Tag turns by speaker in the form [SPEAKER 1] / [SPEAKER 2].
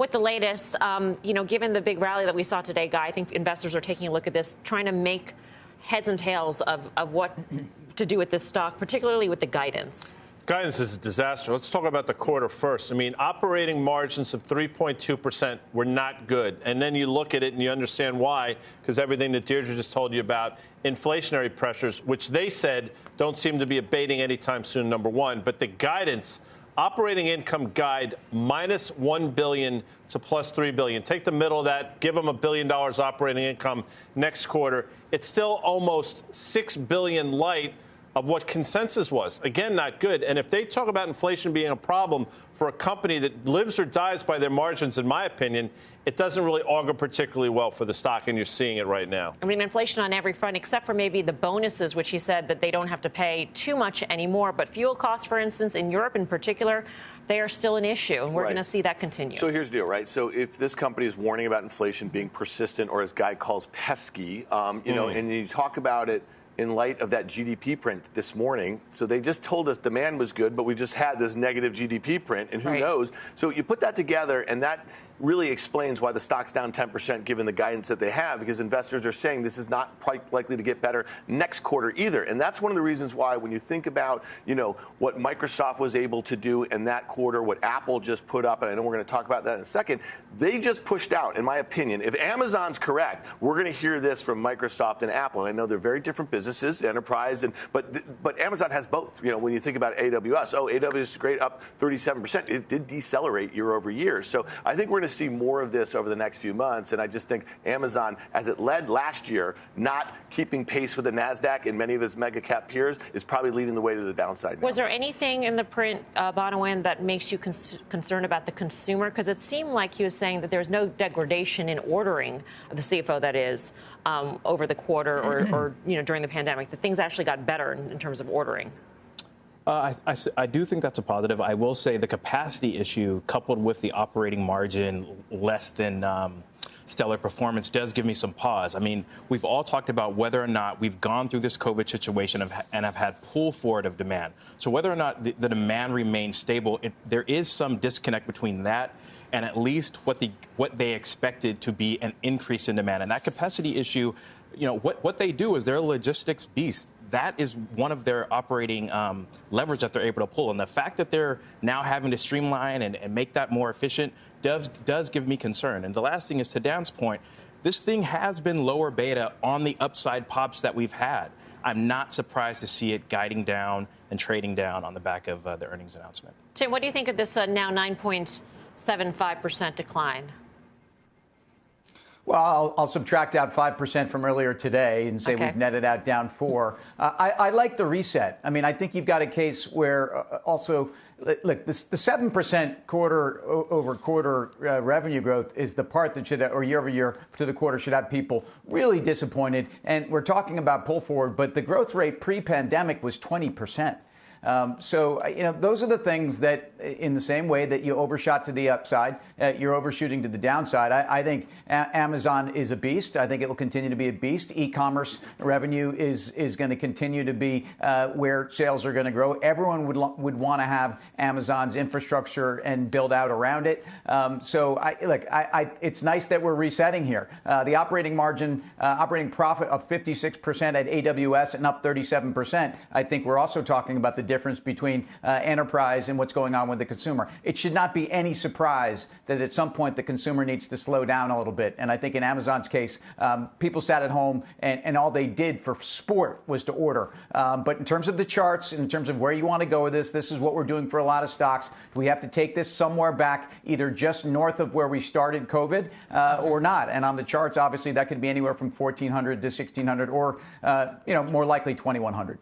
[SPEAKER 1] with the latest, given the big rally that we saw today, Guy, I think investors are taking a look at this, trying to make heads and tails of what to do with this stock, particularly with the guidance.
[SPEAKER 2] Guidance is a disaster. Let's talk about the quarter first. I mean, operating margins of 3.2% were not good. And then you look at it and you understand why, because everything that Deirdre just told you about, inflationary pressures, which they said don't seem to be abating anytime soon, number one. But the guidance, operating income guide minus $1 billion to plus $3 billion. Take the middle of that, give them $1 billion operating income next quarter. It's still almost $6 billion light of what consensus was. Again, not good. And if they talk about inflation being a problem for a company that lives or dies by their margins, in my opinion, it doesn't really augur particularly well for the stock, and you're seeing it right now. I
[SPEAKER 1] mean, inflation on every front, except for maybe the bonuses, which he said that they don't have to pay too much anymore. But fuel costs, for instance, in Europe in particular, they are still an issue, and we're going to see that continue.
[SPEAKER 3] So here's the deal, right? So if this company is warning about inflation being persistent, or as Guy calls pesky, and you talk about it in light of that GDP print this morning. So they just told us demand was good, but we just had this negative GDP print, and who knows? So you put that together, and that really explains why the stock's down 10% given the guidance that they have, because investors are saying this is not likely to get better next quarter either. And that's one of the reasons why when you think about, what Microsoft was able to do in that quarter, what Apple just put up, and I know we're going to talk about that in a second, they just pushed out, in my opinion. If Amazon's correct, we're going to hear this from Microsoft and Apple. And I know they're very different businesses, enterprise, but Amazon has both. When you think about AWS, AWS is great, up 37%. It did decelerate year over year. So I think we're going to see more of this over the next few months. And I just think Amazon, as it led last year, not keeping pace with the NASDAQ and many of its mega cap peers, is probably leading the way to the downside now.
[SPEAKER 1] Was there anything in the print, Bonawyn, that makes you concerned about the consumer? Because it seemed like he was saying that there's no degradation in ordering, the CFO that is, over the quarter or during the pandemic. That things actually got better in terms of ordering.
[SPEAKER 4] I do think that's a positive. I will say the capacity issue coupled with the operating margin less than stellar performance does give me some pause. I mean, we've all talked about whether or not we've gone through this COVID situation and have had pull forward of demand. So whether or not the demand remains stable, there is some disconnect between that and at least what they expected to be an increase in demand. And that capacity issue, what they do is they're a logistics beast. That is one of their operating leverage that they're able to pull. And the fact that they're now having to streamline and make that more efficient does give me concern. And the last thing is, to Dan's point, this thing has been lower beta on the upside pops that we've had. I'm not surprised to see it guiding down and trading down on the back of the earnings announcement.
[SPEAKER 1] Tim, what do you think of this now 9.75% decline?
[SPEAKER 5] Well, I'll subtract out 5% from earlier today and say we've netted out down 4. I like the reset. I mean, I think you've got a case where also, look, the 7% quarter over quarter revenue growth is the part that should, or year over year to the quarter, should have people really disappointed. And we're talking about pull forward, but the growth rate pre-pandemic was 20%. Those are the things that, in the same way that you overshot to the upside, you're overshooting to the downside. I think Amazon is a beast. I think it will continue to be a beast. E-commerce revenue is going to continue to be where sales are going to grow. Everyone would want to have Amazon's infrastructure and build out around it. It's nice that we're resetting here. The operating margin, operating profit of 56% at AWS and up 37%. I think we're also talking about the difference between enterprise and what's going on with the consumer. It should not be any surprise that at some point the consumer needs to slow down a little bit. And I think in Amazon's case, people sat at home and all they did for sport was to order. But in terms of the charts, in terms of where you want to go with this is what we're doing for a lot of stocks. We have to take this somewhere back, either just north of where we started COVID or not. And on the charts, obviously, that could be anywhere from 1,400 to 1,600 or, more likely 2,100.